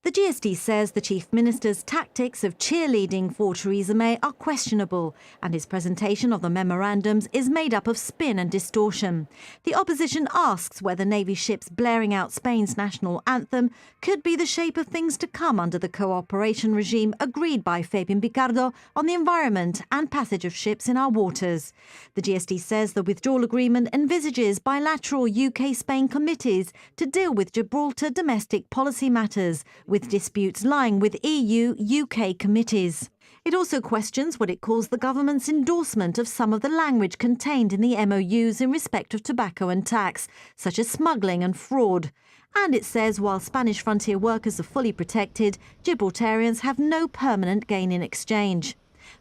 The GSD says the Chief Minister's tactics of cheerleading for Theresa May are questionable, and his presentation of the memorandums is made up of spin and distortion. The opposition asks whether Navy ships blaring out Spain's national anthem could be the shape of things to come under the cooperation regime agreed by Fabian Picardo on the environment and passage of ships in our waters. The GSD says the withdrawal agreement envisages bilateral UK-Spain committees to deal with Gibraltar domestic policy matters, with disputes lying with EU-UK committees. It also questions what it calls the government's endorsement of some of the language contained in the MOUs in respect of tobacco and tax, such as smuggling and fraud. And it says while Spanish frontier workers are fully protected, Gibraltarians have no permanent gain in exchange.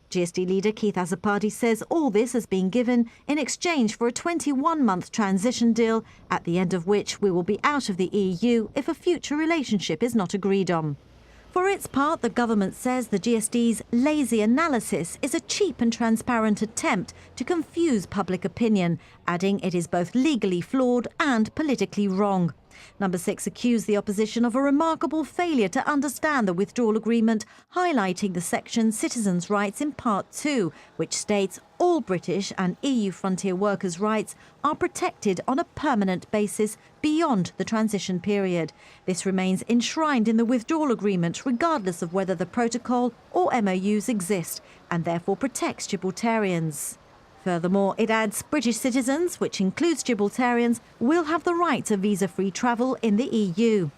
GSD leader Keith Azzopardi says all this has been given in exchange for a 21-month transition deal, at the end of which we will be out of the EU if a future relationship is not agreed on. For its part, the government says the GSD's lazy analysis is a cheap and transparent attempt to confuse public opinion, adding it is both legally flawed and politically wrong. Number 6 accused the opposition of a remarkable failure to understand the withdrawal agreement, highlighting the section Citizens' Rights in Part 2, which states all British and EU frontier workers' rights are protected on a permanent basis beyond the transition period. This remains enshrined in the withdrawal agreement regardless of whether the protocol or MOUs exist, and therefore protects Gibraltarians. Furthermore, it adds British citizens, which includes Gibraltarians, will have the right to visa-free travel in the EU.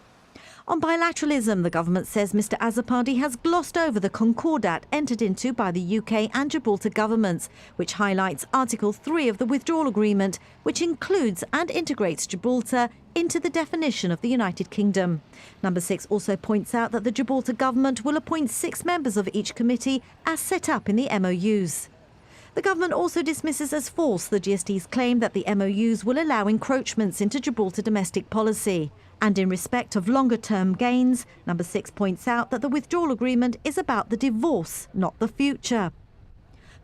On bilateralism, the government says Mr Azzopardi has glossed over the concordat entered into by the UK and Gibraltar governments, which highlights Article 3 of the withdrawal agreement, which includes and integrates Gibraltar into the definition of the United Kingdom. Number 6 also points out that the Gibraltar government will appoint 6 members of each committee as set up in the MOUs. The government also dismisses as false the GSD's claim that the MOUs will allow encroachments into Gibraltar domestic policy. And in respect of longer-term gains, Number 6 points out that the withdrawal agreement is about the divorce, not the future.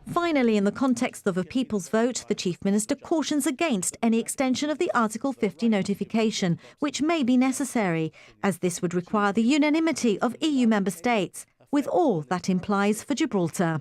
Finally, in the context of a people's vote, the Chief Minister cautions against any extension of the Article 50 notification, which may be necessary, as this would require the unanimity of EU member states, with all that implies for Gibraltar.